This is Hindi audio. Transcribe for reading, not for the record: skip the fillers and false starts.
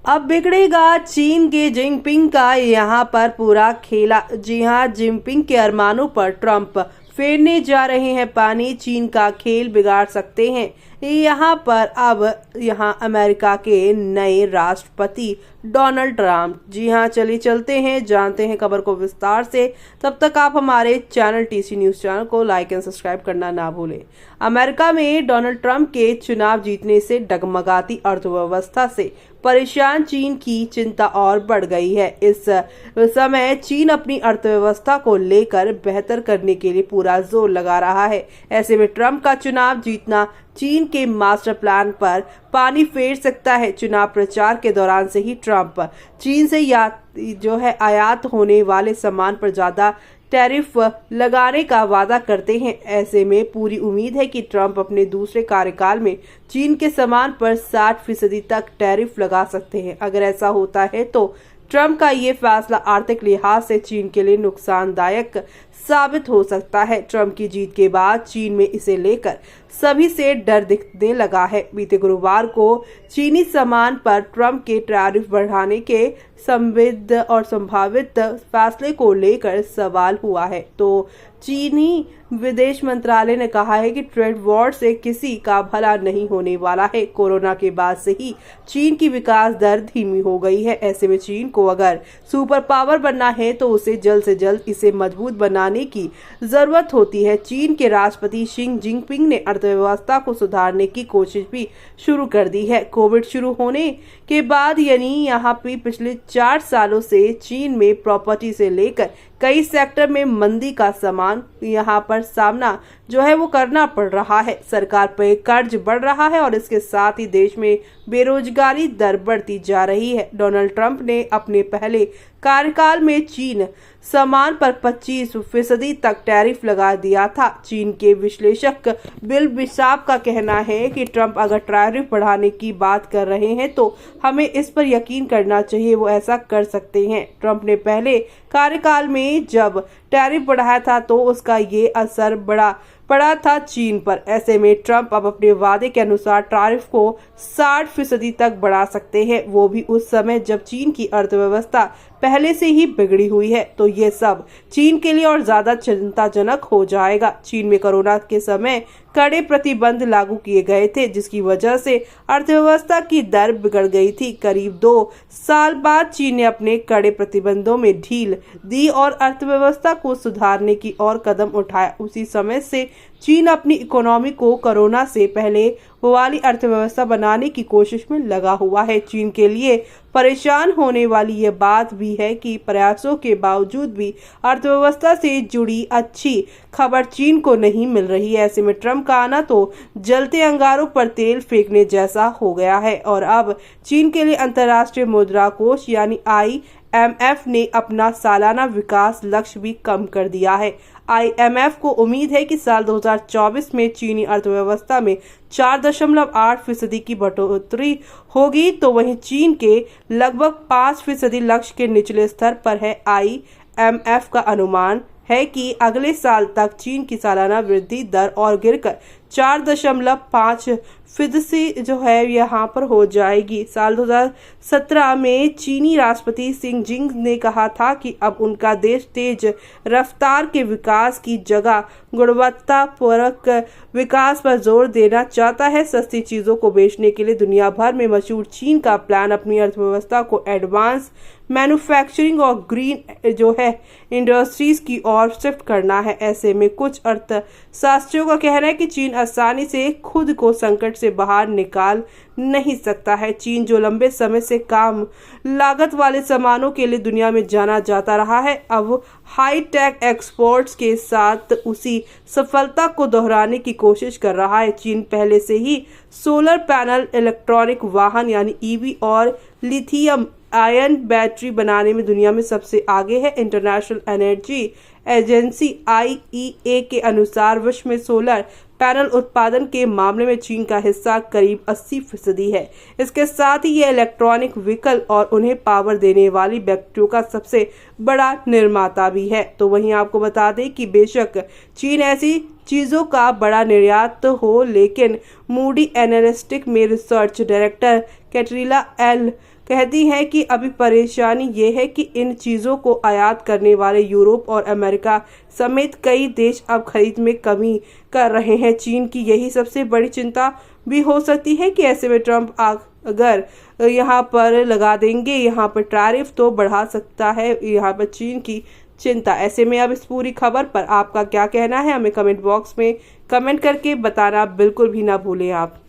अब बिगड़ेगा चीन के जिनपिंग का यहाँ पर पूरा खेला। जी हाँ, जिनपिंग के अरमानों पर ट्रंप फेरने जा रहे हैं पानी। चीन का खेल बिगाड़ सकते हैं यहाँ पर अब अमेरिका के नए राष्ट्रपति डोनाल्ड ट्रंप। जी हाँ, चलिए चलते हैं, जानते हैं खबर को विस्तार से। तब तक आप हमारे चैनल टीसी न्यूज चैनल को लाइक एंड सब्सक्राइब करना ना भूलें। अमेरिका में डोनाल्ड ट्रंप के चुनाव जीतने से डगमगाती अर्थव्यवस्था से परेशान चीन की चिंता और बढ़ गई है। इस समय चीन अपनी अर्थव्यवस्था को लेकर बेहतर करने के लिए पूरा जोर लगा रहा है। ऐसे में ट्रंप का चुनाव जीतना चीन के मास्टर प्लान पर पानी फेर सकता है। चुनाव प्रचार के दौरान से ही ट्रंप चीन से आयात होने वाले सामान पर ज्यादा टैरिफ लगाने का वादा करते हैं। ऐसे में पूरी उम्मीद है कि ट्रंप अपने दूसरे कार्यकाल में चीन के सामान पर 60% तक टैरिफ लगा सकते हैं। अगर ऐसा होता है तो ट्रंप का ये फैसला आर्थिक लिहाज से चीन के लिए नुकसानदायक साबित हो सकता है। ट्रंप की जीत के बाद चीन में इसे लेकर सभी से डर दिखने लगा है। बीते गुरुवार को चीनी सामान पर ट्रंप के टैरिफ बढ़ाने के संभावित फैसले को लेकर सवाल हुआ है, तो चीनी विदेश मंत्रालय ने कहा है कि ट्रेड वॉर से किसी का भला नहीं होने वाला है। कोरोना के बाद से ही चीन की विकास दर धीमी हो गई है। ऐसे में चीन को अगर सुपर पावर बनना है तो उसे जल्द से जल्द इसे मजबूत बनाने की जरूरत होती है। चीन के राष्ट्रपति शी जिनपिंग ने अर्थव्यवस्था को सुधारने की कोशिश भी शुरू कर दी है। कोविड शुरू होने के बाद यानी यहाँ पे पिछले 4 सालों से चीन में प्रॉपर्टी से लेकर कई सेक्टर में मंदी का सामान यहाँ पर सामना वो करना पड़ रहा है। सरकार पर कर्ज बढ़ रहा है और इसके साथ ही देश में बेरोजगारी दर बढ़ती जा रही है। डोनाल्ड ट्रंप ने अपने पहले कार्यकाल में चीन सामान पर 25% तक टैरिफ लगा दिया था। चीन के विश्लेषक बिल बिशाप का कहना है कि ट्रंप अगर टैरिफ बढ़ाने की बात कर रहे हैं तो हमें इस पर यकीन करना चाहिए, वो ऐसा कर सकते हैं। ट्रंप ने पहले कार्यकाल में जब टैरिफ बढ़ाया था तो उसका ये असर पड़ा था चीन पर। ऐसे में ट्रंप अब अपने वादे के अनुसार टैरिफ को 60% तक बढ़ा सकते हैं, वो भी उस समय जब चीन की अर्थव्यवस्था पहले से ही बिगड़ी हुई है। तो ये सब चीन के लिए और ज्यादा चिंताजनक हो जाएगा। चीन में कोरोना के समय कड़े प्रतिबंध लागू किए गए थे, जिसकी वजह से अर्थव्यवस्था की दर बिगड़ गई थी। करीब 2 साल बाद चीन ने अपने कड़े प्रतिबंधों में ढील दी और अर्थव्यवस्था को सुधारने की ओर कदम उठाया। उसी समय से चीन अपनी इकोनॉमी को कोरोना से पहले वाली अर्थव्यवस्था बनाने की कोशिश में लगा हुआ है। चीन के लिए परेशान होने वाली यह बात भी है कि प्रयासों के बावजूद भी अर्थव्यवस्था से जुड़ी अच्छी खबर चीन को नहीं मिल रही है। ऐसे में ट्रंप का आना तो जलते अंगारों पर तेल फेंकने जैसा हो गया है और अब चीन के लिए अंतर्राष्ट्रीय मुद्रा कोष यानी IMF ने अपना सालाना विकास लक्ष्य भी कम कर दिया है। IMF को उम्मीद है कि साल 2024 में चीनी अर्थव्यवस्था में 4.8% की बढ़ोतरी होगी, तो वहीं चीन के लगभग 5% लक्ष्य के निचले स्तर पर है। IMF का अनुमान है कि अगले साल तक चीन की सालाना वृद्धि दर और गिरकर 4.5% यहाँ पर हो जाएगी। साल 2017 में चीनी राष्ट्रपति शी जिनपिंग ने कहा था कि अब उनका देश तेज रफ्तार के विकास की जगह गुणवत्तापूर्ण विकास पर जोर देना चाहता है। सस्ती चीजों को बेचने के लिए दुनिया भर में मशहूर चीन का प्लान अपनी अर्थव्यवस्था को एडवांस मैन्युफैक्चरिंग और ग्रीन इंडस्ट्रीज की ओर शिफ्ट करना है। ऐसे में कुछ अर्थशास्त्रियों का कहना है कि चीन आसानी से खुद को संकट से बाहर निकाल नहीं सकता है। चीन जो लंबे समय से कम लागत वाले सामानों के लिए दुनिया में जाना जाता रहा है, अब हाई टेक एक्सपोर्ट्स के साथ उसी सफलता को दोहराने की कोशिश कर रहा है। चीन पहले से ही सोलर पैनल, इलेक्ट्रॉनिक वाहन यानी EV और लिथियम आयन बैटरी बनाने में दुनिया में सबसे आगे है। इंटरनेशनल एनर्जी एजेंसी IEA के अनुसार विश्व में सोलर पैनल उत्पादन के मामले में चीन का हिस्सा करीब 80% है। इसके साथ ही ये इलेक्ट्रॉनिक व्हीकल और उन्हें पावर देने वाली बैटरियों का सबसे बड़ा निर्माता भी है। तो वहीं आपको बता दें कि बेशक चीन ऐसी चीज़ों का बड़ा निर्यात हो, लेकिन मूडी एनालिटिक में रिसर्च डायरेक्टर कैटरीना एल कहती हैं कि अभी परेशानी ये है कि इन चीज़ों को आयात करने वाले यूरोप और अमेरिका समेत कई देश अब खरीद में कमी कर रहे हैं। चीन की यही सबसे बड़ी चिंता भी हो सकती है कि ऐसे में ट्रंप अगर यहाँ पर लगा देंगे यहाँ पर टैरिफ, तो बढ़ा सकता है यहाँ पर चीन की चिंता। ऐसे में अब इस पूरी खबर पर आपका क्या कहना है, हमें कमेंट बॉक्स में कमेंट करके बताना बिल्कुल भी ना भूलें आप।